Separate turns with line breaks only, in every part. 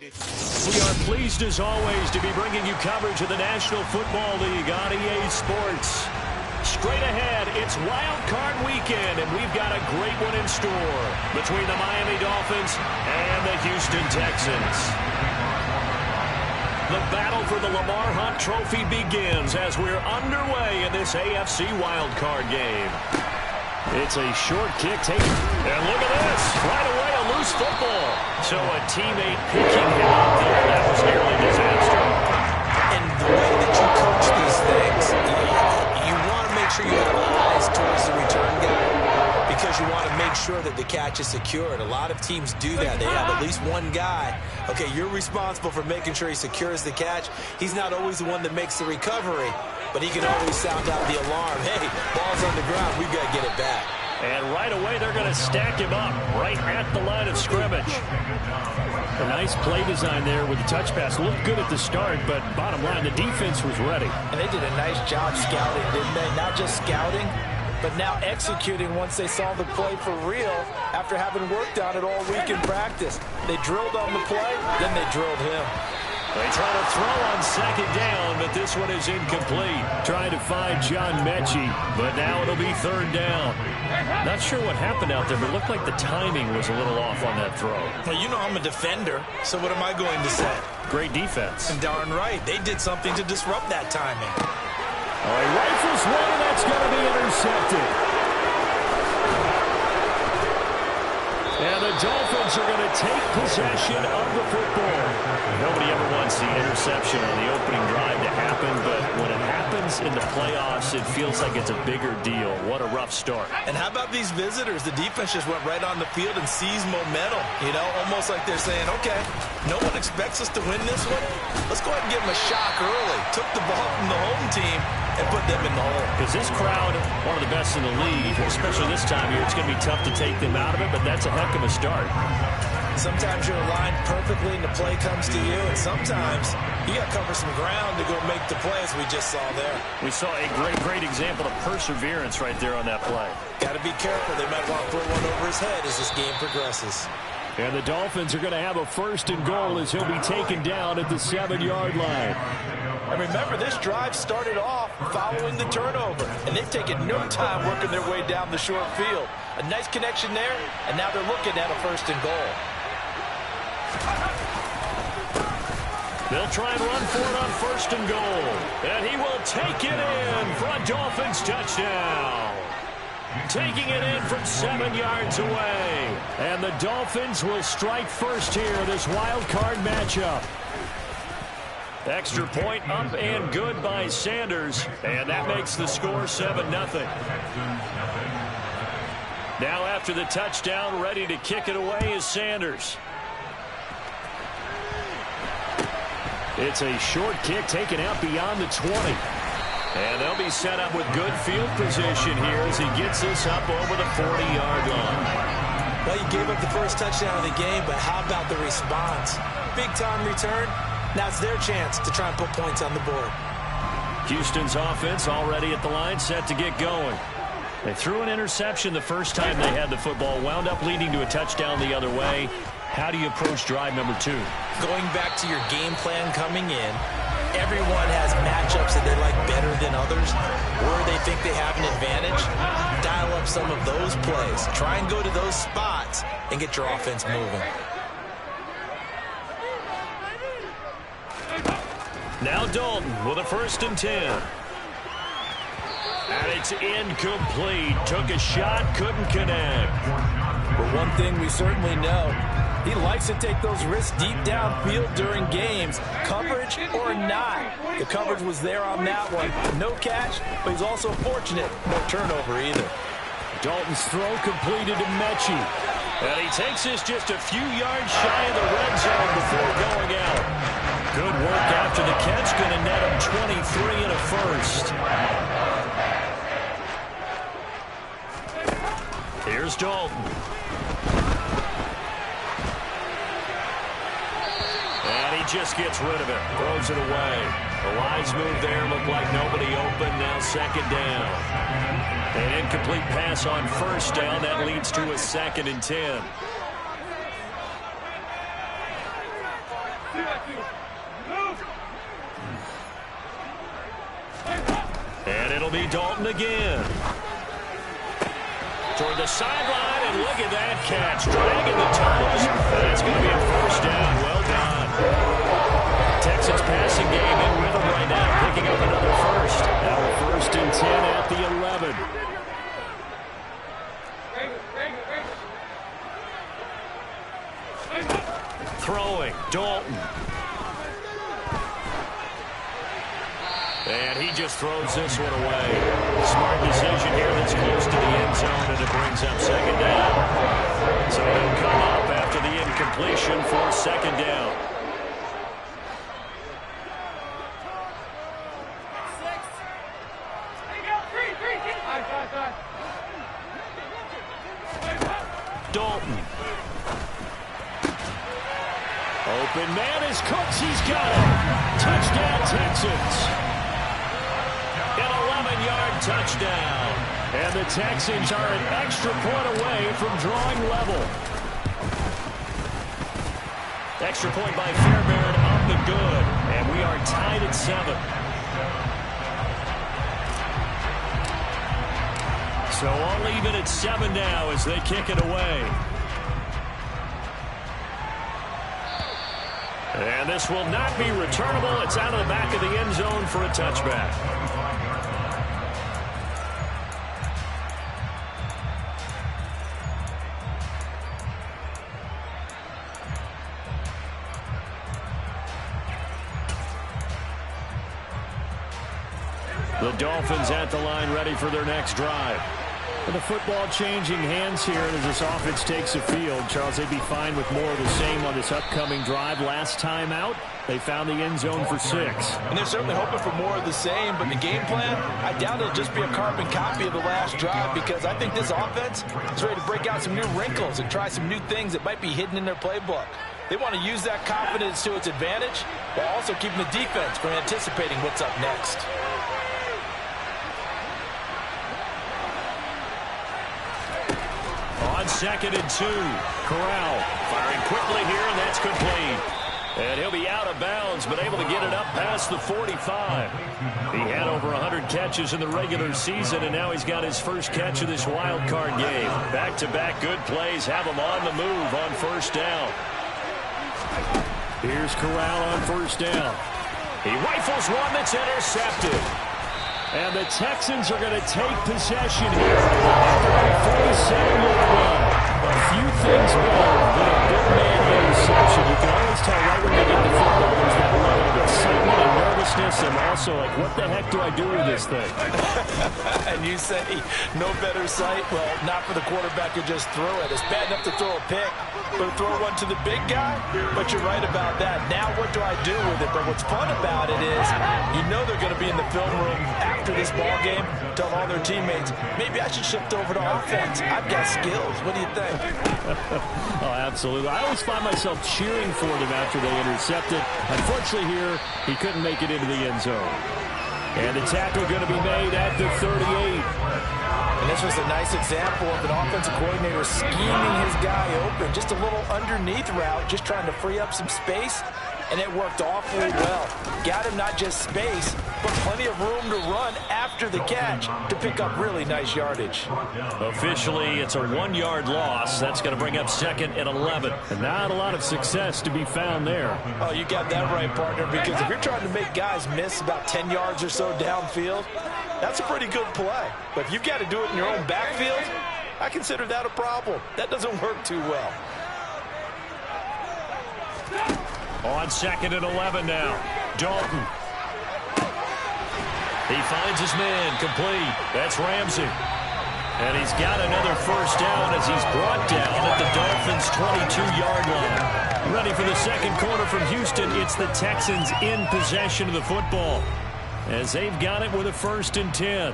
We are pleased, as always, to be bringing you coverage of the National Football League on EA Sports. Straight ahead, it's Wild Card Weekend, and we've got a great one in store between the Miami Dolphins and the Houston Texans. The battle for the Lamar Hunt Trophy begins as we're underway in this AFC Wild Card game. It's a short kick taken. And look at this. Right away, a loose football. So a teammate picking him up there. That was nearly a disaster.
And the way that you coach these things, you want to make sure you have eyes towards the return guy because you want to make sure that the catch is secured. A lot of teams do that. They have at least one guy. Okay, you're responsible for making sure he secures the catch. He's not always the one that makes the recovery, but he can always sound out the alarm. Hey, ball's on the ground. We've got to get it back.
And right away, they're going to stack him up right at the line of scrimmage. A nice play design there with the touch pass. Looked good at the start, but bottom line, the defense was ready.
And they did a nice job scouting, didn't they? Not just scouting, but now executing once they saw the play for real after having worked on it all week in practice. They drilled on the play, then they drilled him.
They try to throw on second down, but this one is incomplete. Trying to find John Mechie, but now it'll be third down. Not sure what happened out there, but it looked like the timing was a little off on that throw.
Well, you know I'm a defender, so what am I going to say?
Great defense.
And darn right, they did something to disrupt that timing.
Oh, he rifles one, and that's going to be intercepted. And the Dolphins are going to take possession of the football. Nobody ever wants the interception on the opening drive to happen, but when it happens in the playoffs, it feels like it's a bigger deal. What a rough start.
And how about these visitors? The defense just went right on the field and seized momentum. You know, almost like they're saying, okay, no one expects us to win this one. Let's go ahead and give them a shock early. Took the ball from the home team and put them in the hole.
Because this crowd, one of the best in the league, especially this time of year, it's going to be tough to take them out of it, but that's a heck of a start.
Sometimes you're aligned perfectly and the play comes to you, and sometimes you got to cover some ground to go make the play, as we just saw there.
We saw a great example of perseverance right there on that play.
Got to be careful. They might want to throw one over his head as this game progresses.
And the Dolphins are going to have a first and goal as he'll be taken down at the 7-yard line.
And remember, this drive started off following the turnover, and they've taken no time working their way down the short field. A nice connection there, and now they're looking at a first and goal.
They'll try and run for it on first and goal. And he will take it in for a Dolphins touchdown. Taking it in from 7 yards away. And the Dolphins will strike first here, this wild card matchup. Extra point up and good by Sanders. And that makes the score 7-0. Now after the touchdown, ready to kick it away is Sanders. It's a short kick taken out beyond the 20. And they'll be set up with good field position here as he gets this up over the 40-yard line.
Well, you gave up the first touchdown of the game, but how about the response? Big-time return. Now it's their chance to try and put points on the board.
Houston's offense already at the line, set to get going. They threw an interception the first time they had the football, wound up leading to a touchdown the other way. How do you approach drive number 2?
Going back to your game plan coming in, everyone has matchups that they like better than others, or they think they have an advantage. Dial up some of those plays. Try and go to those spots and get your offense moving.
Now Dalton with a first and 10. And it's incomplete. Took a shot, couldn't connect.
But one thing we certainly know, he likes to take those risks deep downfield during games, coverage or not. The coverage was there on that one. No catch, but he's also fortunate. No turnover either.
Dalton's throw completed to Mechie. And he takes this just a few yards shy of the red zone before going out. Good work after the catch. Going to net him 23 and a first. Here's Dalton. And he just gets rid of it. Throws it away. A wise move there. Looked like nobody open. Now second down. An incomplete pass on first down. That leads to a 2nd and 10. It'll be Dalton again. Toward the sideline, and look at that catch. Dragging the toes. That's going to be a first down. Well done. Texans passing game in rhythm right now, picking up another first. Now a 1st and 10 at the 11. Throwing, Dalton. And he just throws this one away. Smart decision here that's close to the end zone, and it brings up 2nd down. So he'll come up after the incompletion for 2nd down. Dalton. Open man is Cooks. He's got it. Touchdown, Texans. An 11-yard touchdown. And the Texans are an extra point away from drawing level. Extra point by Fairbairn up and good. And we are tied at 7. So all even at 7 now as they kick it away. And this will not be returnable. It's out of the back of the end zone for a touchback. The Dolphins at the line ready for their next drive. The football changing hands here as this offense takes the field. Charles, they'd be fine with more of the same on this upcoming drive. Last time out, they found the end zone for 6.
And they're certainly hoping for more of the same, but the game plan, I doubt it'll just be a carbon copy of the last drive, because I think this offense is ready to break out some new wrinkles and try some new things that might be hidden in their playbook. They want to use that confidence to its advantage while also keeping the defense from anticipating what's up next.
On 2nd and 2, Corral firing quickly here, and that's complete. And he'll be out of bounds, but able to get it up past the 45. He had over 100 catches in the regular season, and now he's got his first catch of this wild card game. Back-to-back good plays have him on the move on 1st down. Here's Corral on 1st down. He rifles one that's intercepted. And the Texans are going to take possession here after a 47-yard run. A few things better than a big man interception. You can always tell right when they get the football. There's that level of excitement and nervousness, and also like, what the heck do I do with this thing?
And you say no better sight? Well, not for the quarterback who just threw it. It's bad enough to throw a pick, but to throw one to the big guy? But you're right about that. Now what do I do with it? But what's fun about it is you know they're going to be in the film room after this ball game, tell all their teammates, maybe I should shift over to offense. I've got skills. What do you think?
Oh, absolutely. I always find myself cheering for them after they intercepted. Unfortunately here, he couldn't make it into the end zone. And the tackle going to be made at the 38.
And this was a nice example of an offensive coordinator scheming his guy open. Just a little underneath route, just trying to free up some space. And it worked awfully well. Got him not just space, but plenty of room to run after the catch to pick up really nice yardage.
Officially, it's a 1-yard loss. That's going to bring up 2nd and 11. And not a lot of success to be found there.
Oh, you got that right, partner, because if you're trying to make guys miss about 10 yards or so downfield, that's a pretty good play. But if you've got to do it in your own backfield, I consider that a problem. That doesn't work too well.
On 2nd and 11 now, Dalton. He finds his man, complete. That's Ramsey. And he's got another first down as he's brought down at the Dolphins' 22-yard line. Ready for the second quarter from Houston. It's the Texans in possession of the football as they've got it with a 1st and 10.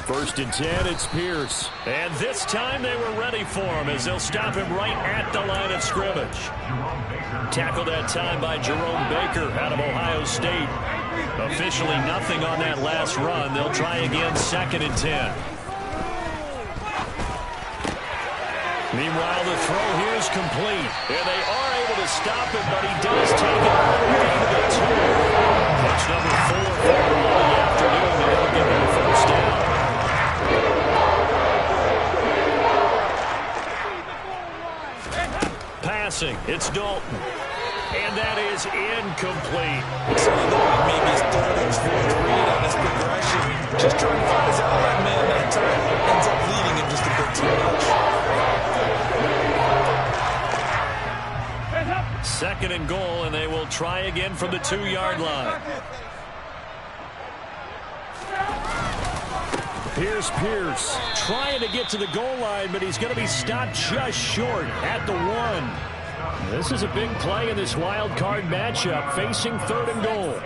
First and 10, it's Pierce. And this time they were ready for him as they'll stop him right at the line of scrimmage. Tackled that time by Jerome Baker out of Ohio State. Officially nothing on that last run. They'll try again, 2nd and 10. Meanwhile, the throw here is complete. And they are able to stop it, but he does take it all the way to the 2. That's number 4 for him all the afternoon, and they'll give him a first down. Passing, it's Dalton. And that is incomplete.
So you know, maybe his 3rd or 4th read on his progression. Just trying to find his outlet man that time. Ends up leading him just a bit too much.
2nd and goal, and they will try again from the 2-yard line. Here's Pierce trying to get to the goal line, but he's going to be stopped just short at the 1. This is a big play in this wild card matchup, facing 3rd and goal.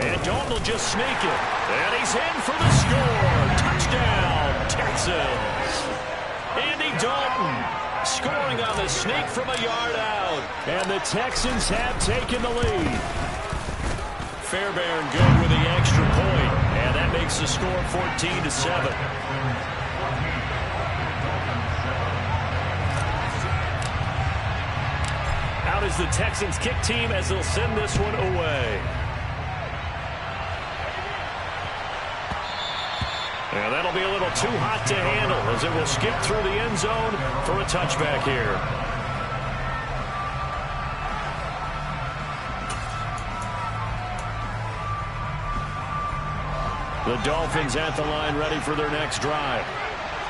And Dalton will just sneak it. And he's in for the score. Touchdown, Texans. Andy Dalton scoring on the sneak from a yard out. And the Texans have taken the lead. Fairbairn good with the extra point. And that makes the score 14-7. Out is the Texans kick team as they'll send this one away. And that'll be a little too hot to handle as it will skip through the end zone for a touchback here. The Dolphins at the line ready for their next drive.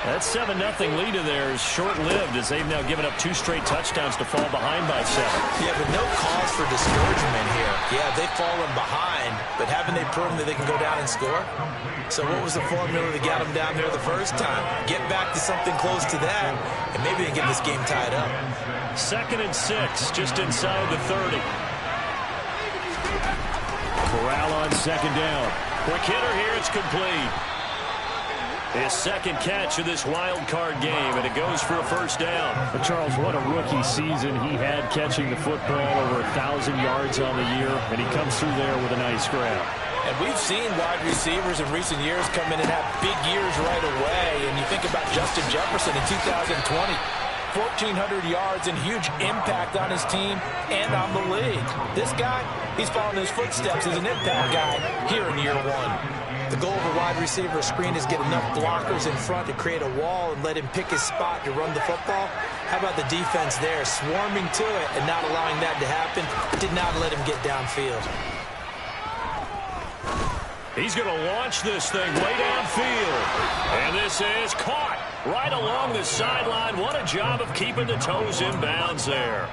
That 7-0 lead of theirs short-lived as they've now given up 2 straight touchdowns to fall behind by 7.
Yeah, but no cause for discouragement here. Yeah, they've fallen behind, but haven't they proven that they can go down and score? So what was the formula that got them down there the first time? Get back to something close to that, and maybe they can get this game tied up.
2nd and 6, just inside the 30. Corral on 2nd down. Quick hitter here, it's complete. His 2nd catch of this wild card game, and it goes for a first down.
But Charles, what a rookie season he had catching the football, over 1,000 yards on the year, and he comes through there with a nice grab.
And we've seen wide receivers in recent years come in and have big years right away. And you think about Justin Jefferson in 2020. 1,400 yards and huge impact on his team and on the league. This guy, he's following his footsteps as an impact guy here in year 1. The goal of a wide receiver screen is get enough blockers in front to create a wall and let him pick his spot to run the football. How about the defense there, swarming to it and not allowing that to happen? Did not let him get downfield.
He's going to launch this thing way downfield. And this is caught right along the sideline. What a job of keeping the toes in bounds there.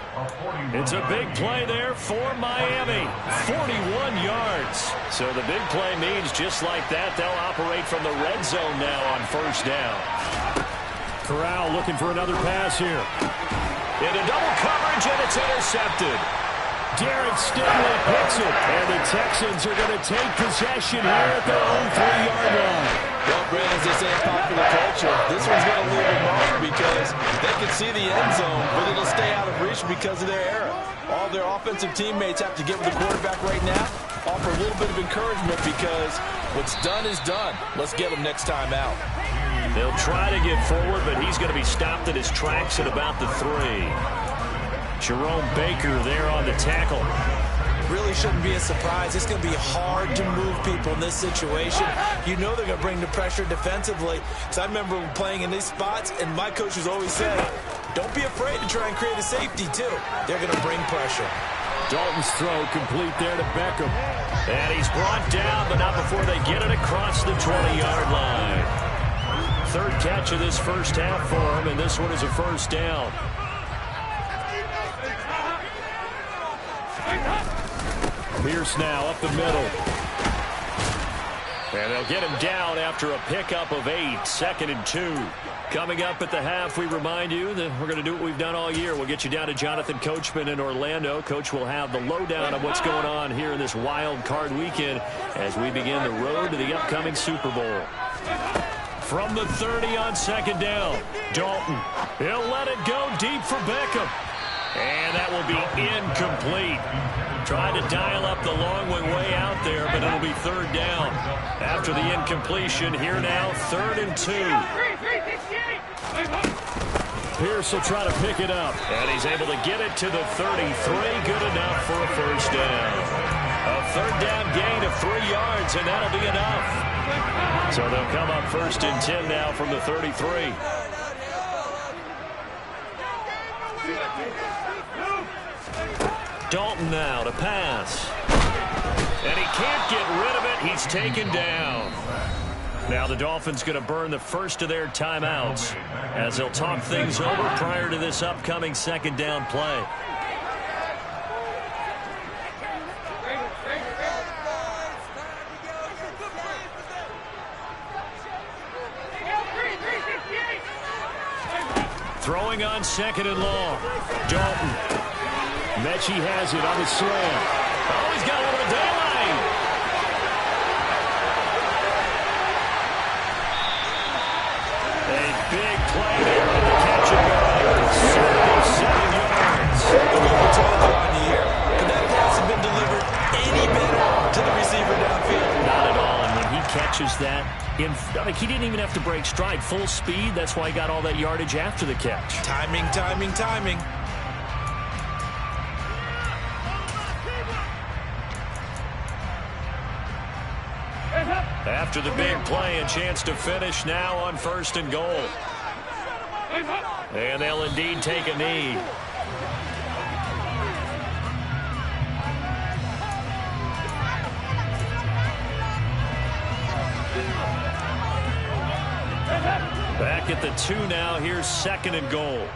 It's a big play there for Miami. 41 yards. So the big play means just like that, they'll operate from the red zone now on first down.
Corral looking for another pass here.
Into double coverage, and it's intercepted.
Derek Stingley picks it, and the Texans are going to take possession here at their own 3-yard line.
Well, Brandon, as they say in popular culture, this one's going to leave a mark because they can see the end zone, but it'll stay out of reach because of their error. All their offensive teammates have to get with the quarterback right now, offer a little bit of encouragement because what's done is done. Let's get them next time out.
They'll try to get forward, but he's going to be stopped at his tracks at about the 3. Jerome Baker there on the tackle.
Really shouldn't be a surprise. It's going to be hard to move people in this situation. You know they're going to bring the pressure defensively. So I remember playing in these spots, and my coaches always said, don't be afraid to try and create a safety, too. They're going to bring pressure.
Dalton's throw complete there to Beckham.
And he's brought down, but not before they get it across the 20-yard line. 3rd catch of this first half for him, and this one is a first down.
Pierce now up the middle.
And they'll get him down after a pickup of 8, 2nd and 2. Coming up at the half, we remind you that we're going to do what we've done all year. We'll get you down to Jonathan Coachman in Orlando. Coach will have the lowdown of what's going on here in this wild card weekend as we begin the road to the upcoming Super Bowl. From the 30 on 2nd down, Dalton. He'll let it go deep for Beckham. And that will be incomplete. Tried to dial up the long way out there, but it'll be third down. After the incompletion, here now, 3rd and 2.
Pierce will try to pick it up.
And he's able to get it to the 33. Good enough for a first down. A third down gain of 3 yards, and that'll be enough. So they'll come up 1st and 10 now from the 33. Dalton now to pass. And he can't get rid of it. He's taken down. Now the Dolphins going to burn the first of their timeouts as they'll talk things over prior to this upcoming 2nd down play. Throwing on 2nd and long. Dalton.
Mechie has it on the slam.
Oh, he's got over the dayline. A big play there on the catch and go. 77 yards.
The number 12 on the year. Could that pass have been delivered any better to the receiver downfield?
Not at all. And when he catches that, he didn't even have to break stride. Full speed. That's why he got all that yardage after the catch.
Timing, timing, timing.
After the big play, a chance to finish now on 1st and goal. And they'll indeed take a knee. Back at the 2 now. Here's 2nd and goal.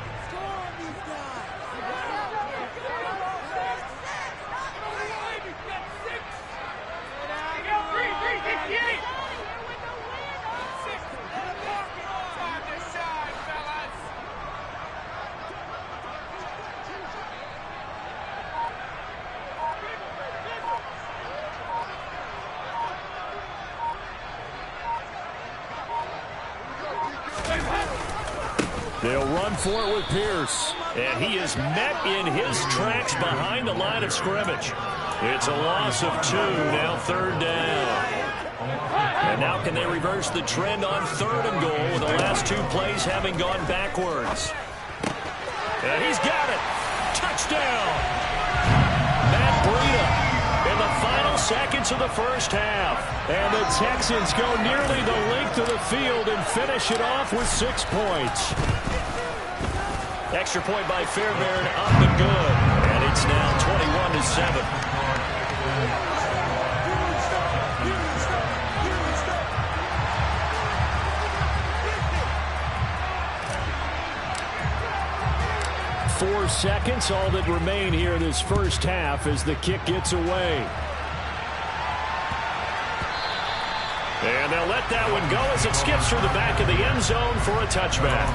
They'll run for it with Pierce.
And he is met in his tracks behind the line of scrimmage. It's a loss of 2, now 3rd down. And now can they reverse the trend on 3rd and goal with the last 2 plays having gone backwards. And he's got it. Touchdown. Matt Breida in the final seconds of the first half.
And the Texans go nearly the length of the field and finish it off with 6 points.
Extra point by Fairbairn, up and good. And it's now 21-7.
Four seconds, all that remain here in this first half as the kick gets away.
And they'll let that one go as it skips through the back of the end zone for a touchback.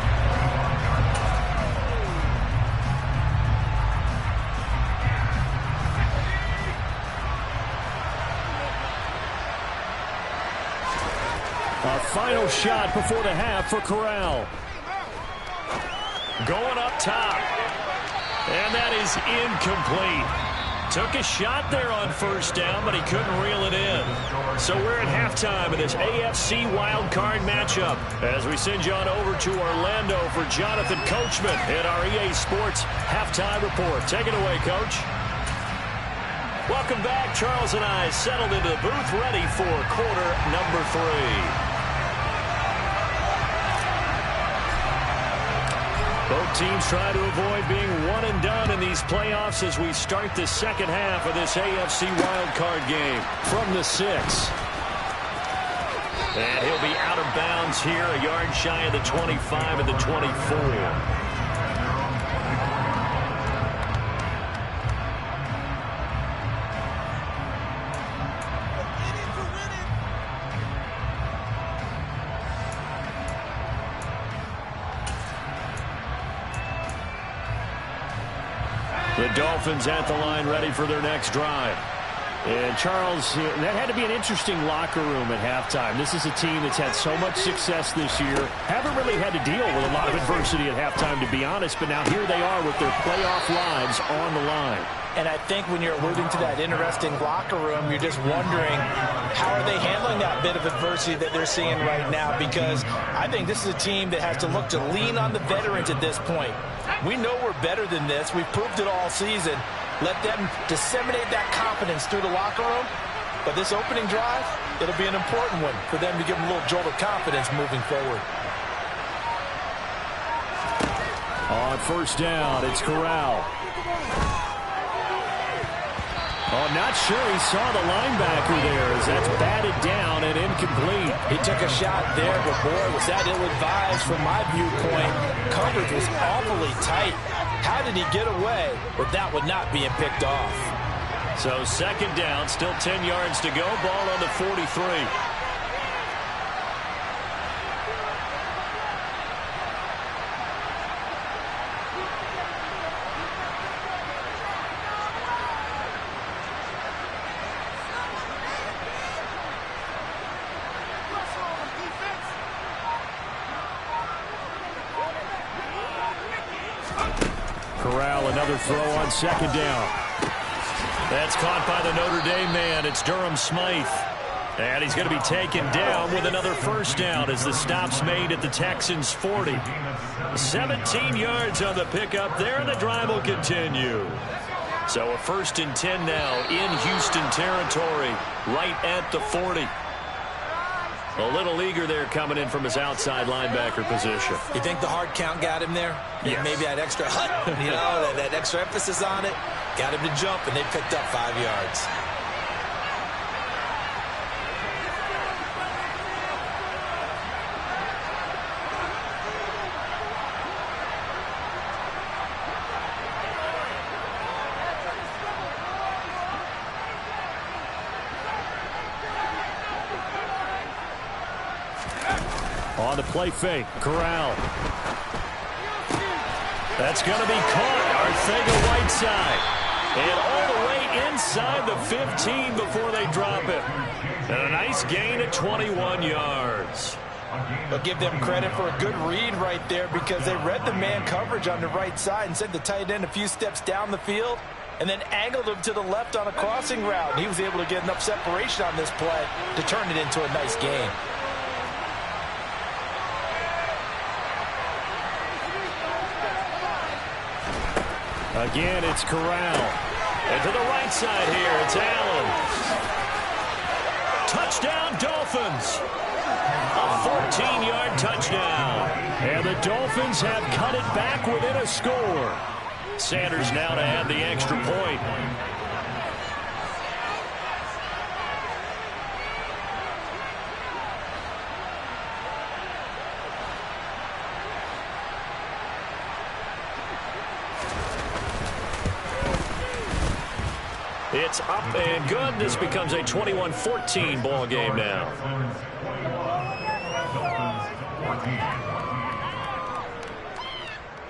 A final shot before the half for Corral.
Going up top. And that is incomplete. Took a shot there on 1st down, but he couldn't reel it in. So we're at halftime of this AFC wildcard matchup as we send you on over to Orlando for Jonathan Coachman at our EA Sports Halftime Report. Take it away, Coach. Welcome back. Charles and I settled into the booth ready for quarter number 3. Both teams try to avoid being one and done in these playoffs as we start the second half of this AFC wildcard game.
From the 6.
And he'll be out of bounds here, a yard shy of the 25 and the 24. The Dolphins at the line ready for their next drive.
And, Charles, that had to be an interesting locker room at halftime. This is a team that's had so much success this year. Haven't really had to deal with a lot of adversity at halftime, to be honest. But now here they are with their playoff lives on the line.
And I think when you're alluding to that interesting locker room, you're just wondering how are they handling that bit of adversity that they're seeing right now, because I think this is a team that has to look to lean on the veterans at this point. We know we're better than this. We've proved it all season. Let them disseminate that confidence through the locker room. But this opening drive, it'll be an important one for them to give them a little jolt of confidence moving forward.
On first down, it's Corral. Oh, not sure he saw the linebacker there as that's batted down and incomplete.
He took a shot there, but boy, was that ill-advised from my viewpoint. Coverage was awfully tight. How did he get away with that one not being picked off?
So second down, still 10 yards to go. Ball on the 43.
Corral, another throw on second down.
That's caught by the Notre Dame man. It's Durham Smythe. And he's going to be taken down with another first down as the stop's made at the Texans' 40. 17 yards on the pickup there, and the drive will continue. So a 1st and 10 now in Houston territory, right at the 40. A little eager there coming in from his outside linebacker position.
You think the hard count got him there?
Yes.
Maybe that extra that extra emphasis on it got him to jump, and they picked up 5 yards.
On the play fake, Corral.
That's going to be caught. Arcega-Whiteside. And all the way inside the 15 before they drop it. And a nice gain at 21 yards.
I'll give them credit for a good read right there, because they read the man coverage on the right side and sent the tight end a few steps down the field and then angled him to the left on a crossing route. And he was able to get enough separation on this play to turn it into a nice gain.
Again, it's Corral.
And to the right side here, it's Allen. Touchdown, Dolphins. A 14-yard touchdown.
And the Dolphins have cut it back within a score.
Sanders now to add the extra point. It's up and good. This becomes a 21-14 ball game now.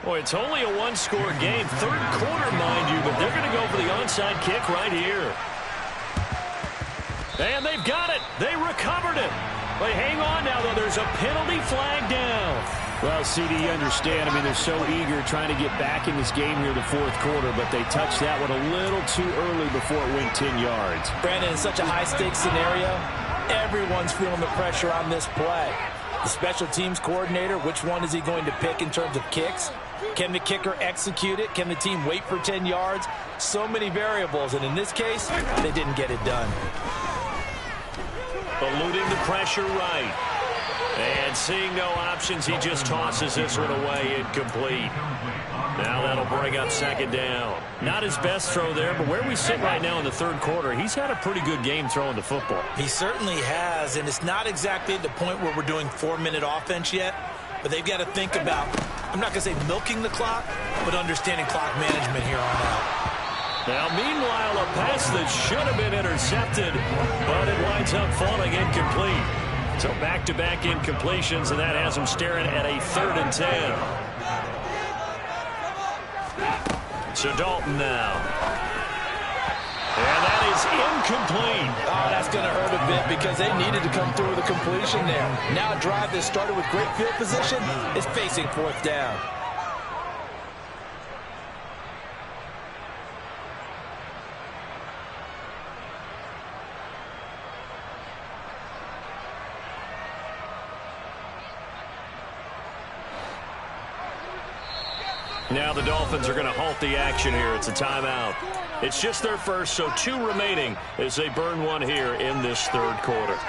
Boy, it's only a one-score game. Third quarter, mind you, but they're going to go for the onside kick right here. And they've got it. They recovered it. But hang on now, though. There's a penalty flag down.
Well, CD, you understand. I mean, they're so eager trying to get back in this game here the fourth quarter, but they touched that one a little too early before it went 10 yards.
Brandon, in such a high-stakes scenario, everyone's feeling the pressure on this play. The special teams coordinator, which one is he going to pick in terms of kicks? Can the kicker execute it? Can the team wait for 10 yards? So many variables, and in this case, they didn't get it done.
Eluding the pressure right. And seeing no options, he just tosses this one away, incomplete. Now that'll bring up second down. Not his best throw there, but where we sit right now in the third quarter, he's had a pretty good game throwing the football.
He certainly has, and it's not exactly at the point where we're doing 4-minute offense yet, but they've got to think about, I'm not going to say milking the clock, but understanding clock management here on out.
Now, meanwhile, a pass that should have been intercepted, but it winds up falling incomplete. So back-to-back incompletions, and that has them staring at a 3rd and 10. So Dalton now. And that is incomplete.
Oh, that's going to hurt a bit because they needed to come through with a completion there. Now a drive that started with great field position is facing fourth down.
Now the Dolphins are going to halt the action here. It's a timeout. It's just their first, so 2 remaining as they burn one here in this third quarter.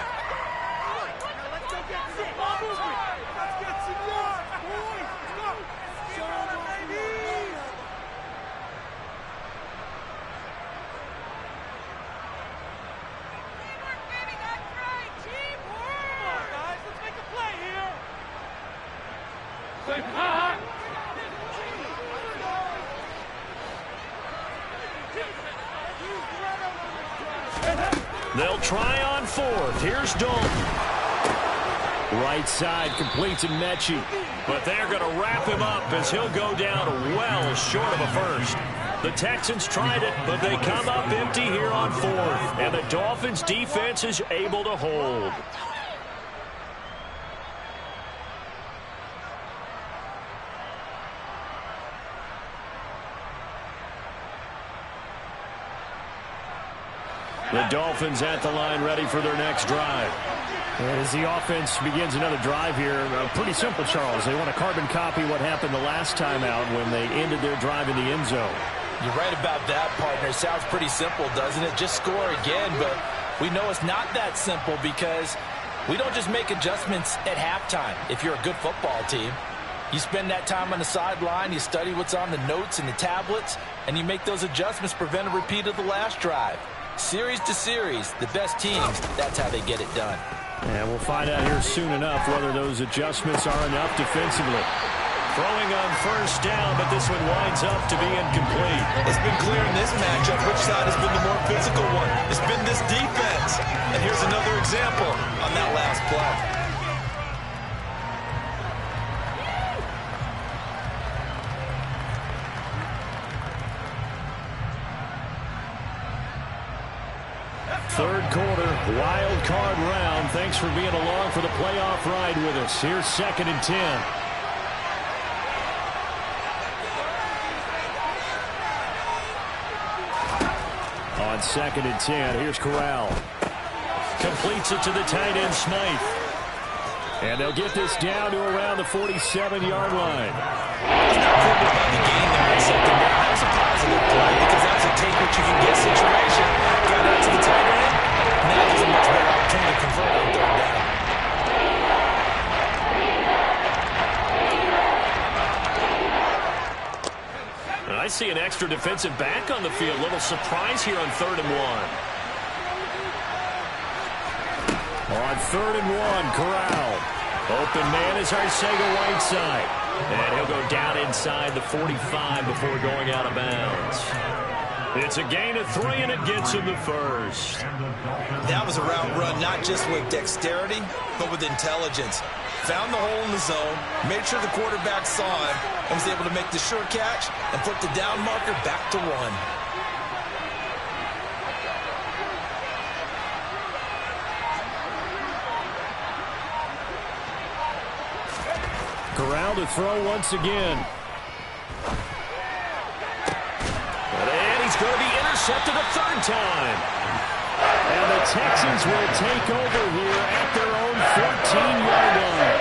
They'll try on fourth. Here's Dalton.
Right side completes to Mechie.
But they're going to wrap him up as he'll go down well short of a first. The Texans tried it, but they come up empty here on fourth. And the Dolphins defense is able to hold. The Dolphins at the line ready for their next drive.
And as the offense begins another drive here, pretty simple, Charles. They want to carbon copy what happened the last time out when they ended their drive in the end zone.
You're right about that, partner. It sounds pretty simple, doesn't it? Just score again, but we know it's not that simple because we don't just make adjustments at halftime if you're a good football team. You spend that time on the sideline, you study what's on the notes and the tablets, and you make those adjustments to prevent a repeat of the last drive. Series to series, the best teams, that's how they get it done.
And we'll find out here soon enough whether those adjustments are enough defensively.
Throwing on first down, but this one winds up to be incomplete.
It's been clear in this matchup which side has been the more physical one. It's been this defense. And here's another example on that last play.
Third quarter, wild card round. Thanks for being along for the playoff ride with us. Here's 2nd and 10. On 2nd and 10, here's Corral.
Completes it to the tight end, Smythe.
And they'll get this down to around the 47-yard line.
It's not critical about the game there in 2nd down. That was a positive play because that was a take-what-you-can-get situation. Got out to the tight end. Now there's a much better opportunity to convert on 3rd down.
And I see an extra defensive back on the field. Little surprise here on 3rd and 1.
On 3rd and 1, Corral.
Open man is Arcega-Whiteside. And he'll go down inside the 45 before going out of bounds. It's a gain of 3, and it gets him the first.
That was a route run, not just with dexterity, but with intelligence. Found the hole in the zone, made sure the quarterback saw him, and was able to make the short catch and put the down marker back to 1.
Corral to throw once again.
And he's going to be intercepted a 3rd time.
And the Texans will take over here at their own 14-yard line.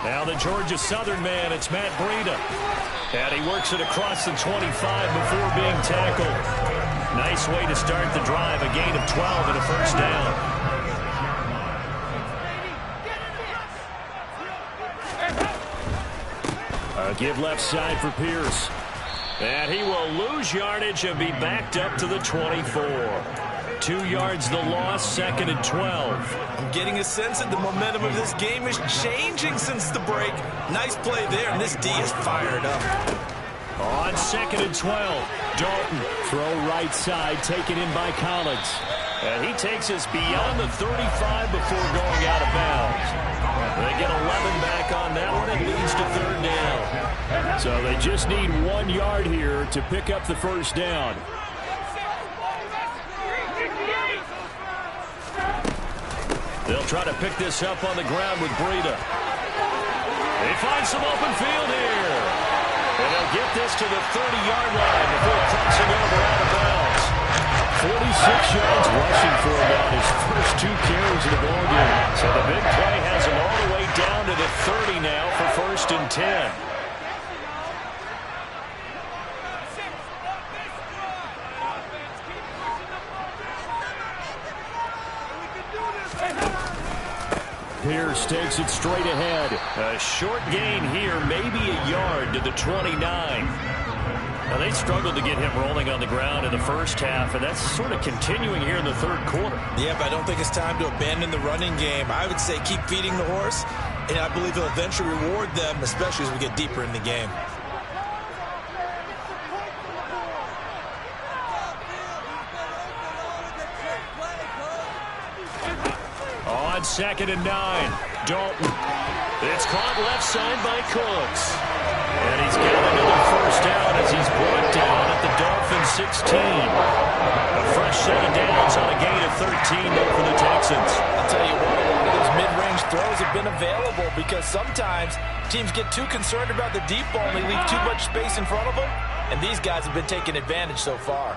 Now the Georgia Southern man, it's Matt Breida. And he works it across the 25 before being tackled. Nice way to start the drive, a gain of 12 and a first down.
Give left side for Pierce.
And he will lose yardage and be backed up to the 24. 2 yards the loss, 2nd and 12.
I'm getting a sense that the momentum of this game is changing since the break. Nice play there, and this D is fired up.
On 2nd and 12,
Dalton, throw right side, taken in by Collins.
And he takes us beyond the 35 before going out of bounds. They get 11 back on that one. It leads to 3rd down.
So they just need 1 yard here to pick up the first down.
They'll try to pick this up on the ground with Breida. They find some open field here. And they'll get this to the 30-yard line before crossing over out of bounds.
46 yards rushing for him on his first 2 carries of the ball game.
So the big play has him all the way down to the 30 now for 1st and 10.
Pierce takes it straight ahead.
A short gain here, maybe a yard to the 29. Now, they struggled to get him rolling on the ground in the first half, and that's sort of continuing here in the 3rd quarter.
Yeah, but I don't think it's time to abandon the running game. I would say keep feeding the horse, and I believe he'll eventually reward them, especially as we get deeper in the game.
On 2nd and 9, Dalton. It's caught left side by Cooks. And he's got another first down as he's brought down at the Dolphins 16. A fresh set of downs on a gain of 13 for the Texans.
I'll tell you what, a lot of those mid-range throws have been available because sometimes teams get too concerned about the deep ball and they leave too much space in front of them. And these guys have been taking advantage so far.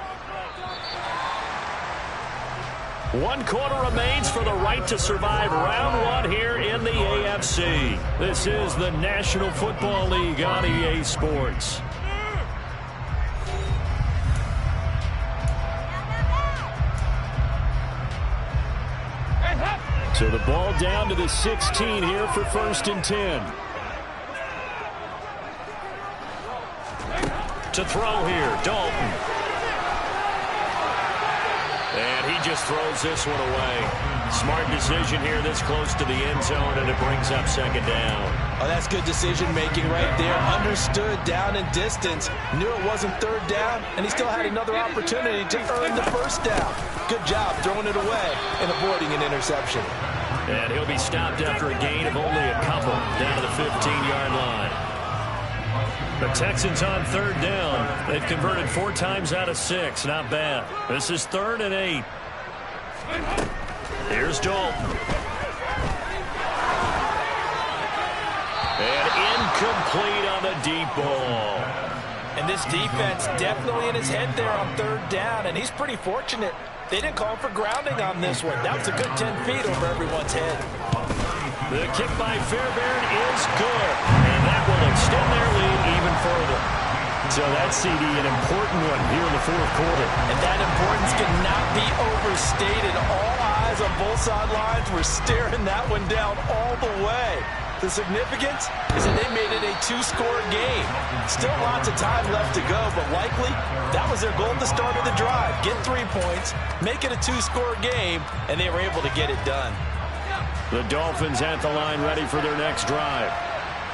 1 quarter remains for the right to survive round 1 here in the AFC. This is the National Football League on EA Sports.
So the ball down to the 16 here for 1st and 10.
To throw here, Dalton. And he just throws this one away. Smart decision here this close to the end zone, and it brings up 2nd down.
Oh, that's good decision-making right there. Understood down and distance. Knew it wasn't 3rd down, and he still had another opportunity to earn the 1st down. Good job throwing it away and avoiding an interception.
And he'll be stopped after a gain of only a couple down to the 15-yard line. The Texans on 3rd down. They've converted 4 times out of 6. Not bad. This is 3rd and 8. Here's Dalton. And incomplete on the deep ball.
And this defense definitely in his head there on 3rd down, and he's pretty fortunate. They didn't call him for grounding on this one. That was a good 10 feet over everyone's head.
The kick by Fairbairn is good, and that will extend their lead even further.
So that CD, an important one here in the 4th quarter.
And that importance cannot be overstated. All eyes on both sidelines were staring that one down all the way. The significance is that they made it a 2-score game. Still lots of time left to go, but likely that was their goal at the start of the drive. Get 3 points, make it a 2-score game, and they were able to get it done.
The Dolphins at the line ready for their next drive.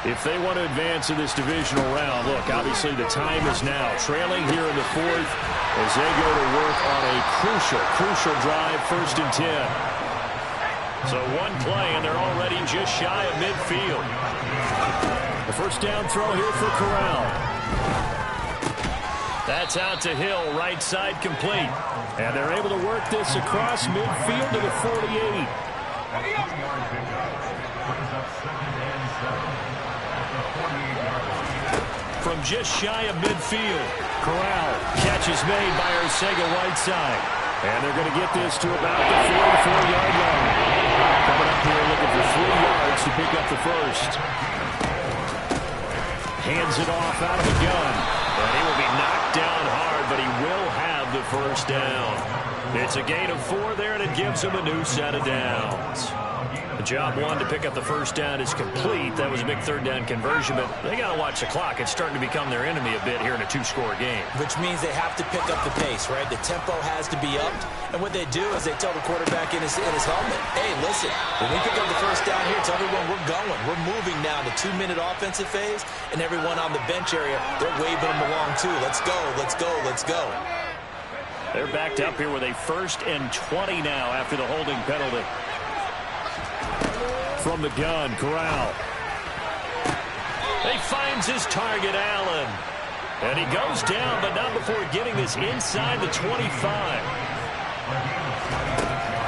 If they want to advance in this divisional round, look, obviously the time is now. Trailing here in the 4th as they go to work on a crucial drive, 1st and 10.
So 1 play, and they're already just shy of midfield.
The first down throw here for Corral.
That's out to Hill, right side complete.
And they're able to work this across midfield to the 48.
From just shy of midfield.
Corral, catch is made by Arcega-Whiteside. And they're going to get this to about the 44-yard line. Coming up here looking for 3 yards to pick up the first. Hands it off out of the gun.
And he will be knocked down hard, but he will have the first down. It's a gain of 4 there, and it gives him a new set of downs. Job 1 to pick up the first down is complete. That was a big 3rd down conversion, but they got to watch the clock. It's starting to become their enemy a bit here in a 2-score game.
Which means they have to pick up the pace, right? The tempo has to be upped. And what they do is they tell the quarterback in his helmet, hey, listen, when we pick up the first down here, tell everyone we're going. We're moving now to 2-minute offensive phase, and everyone on the bench area, they're waving them along too. Let's go, let's go, let's go.
They're backed up here with a 1st and 20 now after the holding penalty.
From the gun, Corral.
He finds his target, Allen. And he goes down, but not before getting this inside the 25.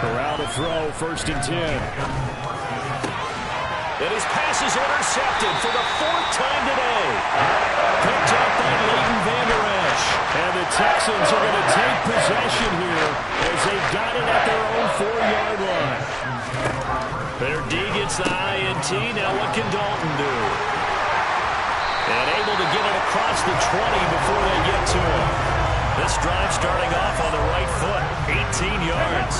Corral to throw, 1st and 10.
And his pass is intercepted for the 4th time today. Picked up by Leighton Vander Esch.
And the Texans are going to take possession here as they've got it at their own 4-yard line.
Their D gets the INT. Now what can Dalton do? And able to get it across the 20 before they get to him. This drive starting off on the right foot. 18 yards.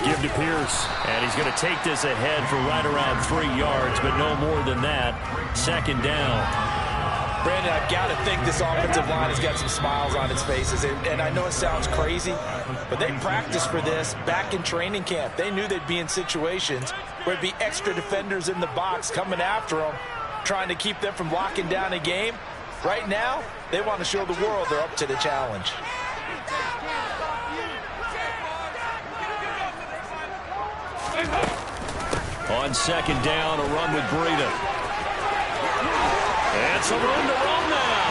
Give to Pierce.
And he's going to take this ahead for right around 3 yards, but no more than that. 2nd down.
Brandon, I've got to think this offensive line has got some smiles on its faces. And I know it sounds crazy, but they practiced for this back in training camp. They knew they'd be in situations where it'd be extra defenders in the box coming after them, trying to keep them from locking down a game. Right now, they want to show the world they're up to the challenge.
On 2nd down, a run with Breida. And some room to run now.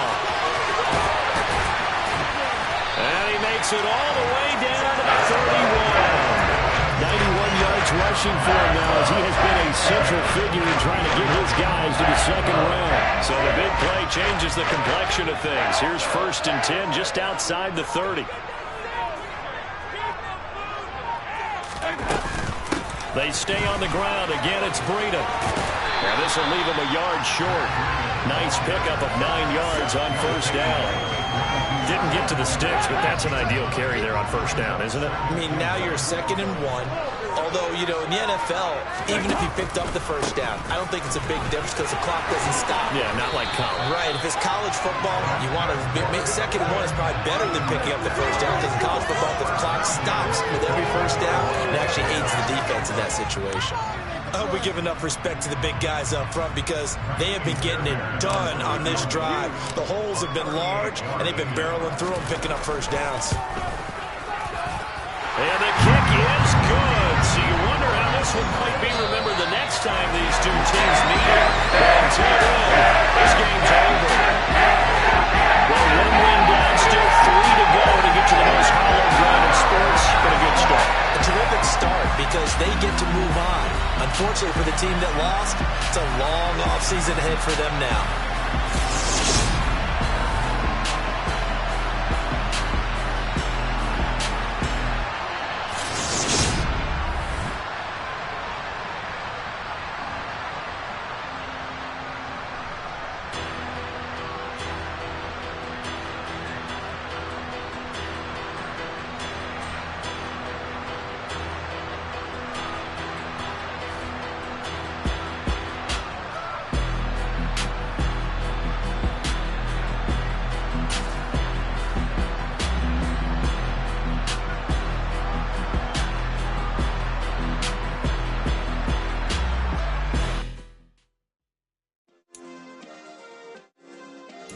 And he makes it all the way down to the 31. 91 yards rushing for him now as he has been a central figure in trying to get his guys to the 2nd round. So the big play changes the complexion of things. Here's 1st and 10 just outside the 30. They stay on the ground. Again, it's Breida. Now this will leave him a yard short. Nice pickup of 9 yards on 1st down. Didn't get to the sticks, but that's an ideal carry there on 1st down, isn't it?
I mean, now you're 2nd and 1. Although, you know, in the NFL, even if you picked up the 1st down, I don't think it's a big difference because the clock doesn't stop.
Yeah, not like college.
Right. If it's college football, you want to make 2nd and 1 is probably better than picking up the 1st down because in college football, the clock stops with every 1st down. It actually aids the defense in that situation. I hope we give enough respect to the big guys up front because they have been getting it done on this drive. The holes have been large, and they've been barreling through them, picking up 1st downs.
And the kick is good. So you wonder how this one might be remembered the next time these two teams meet. Until then, this game's over. Well, 1 win down, still 3 to go to get to the most hallowed ground in sports. But a good start.
A terrific start because they get to move on. Unfortunately for the team that lost, it's a long offseason ahead for them now.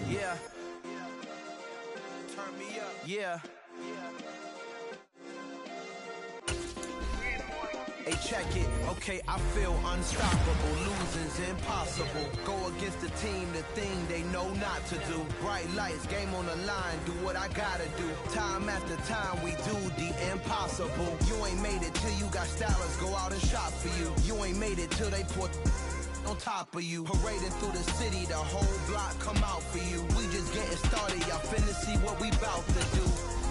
Yeah. Turn me up. Yeah. Hey, check it. Okay, I feel unstoppable. Losing's impossible. Go against the team, the thing they know not to do. Bright lights, game on the line. Do what I gotta do. Time after time, we do the impossible. You ain't made it till you got stylers go out and shop for you. You ain't made it till they put on top of you. Parading through the city, the whole block come out for you. We just getting started, y'all finna see what we bout to do.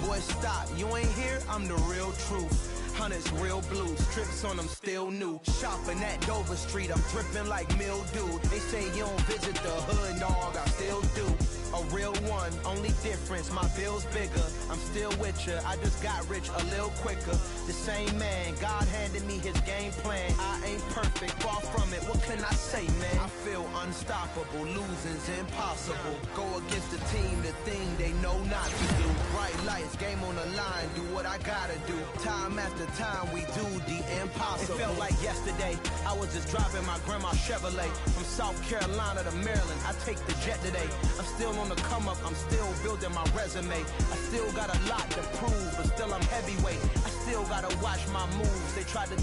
Boy, stop, you ain't here, I'm the real truth. Hunters, real blues, trips on them still new. Shopping at Dover Street, I'm dripping like mildew. They say you don't visit the hood, dog, I still do. A real one, only difference, my bill's bigger. I'm still with ya, I just got rich a little quicker. The same man, God handed me his game plan. I ain't perfect, far from it, what can I say, man? I feel unstoppable, losing's impossible. Go against the team, the thing they know not to do. Bright light. lights, game on the line, do what I gotta do. Time after time, we do the impossible. It felt like yesterday, I was just driving my grandma's Chevrolet. From South Carolina to Maryland, I take the jet today. I'm still on the come up, I'm still building my resume. I still got a lot to prove, but still I'm heavyweight. I still gotta watch my moves, they tried to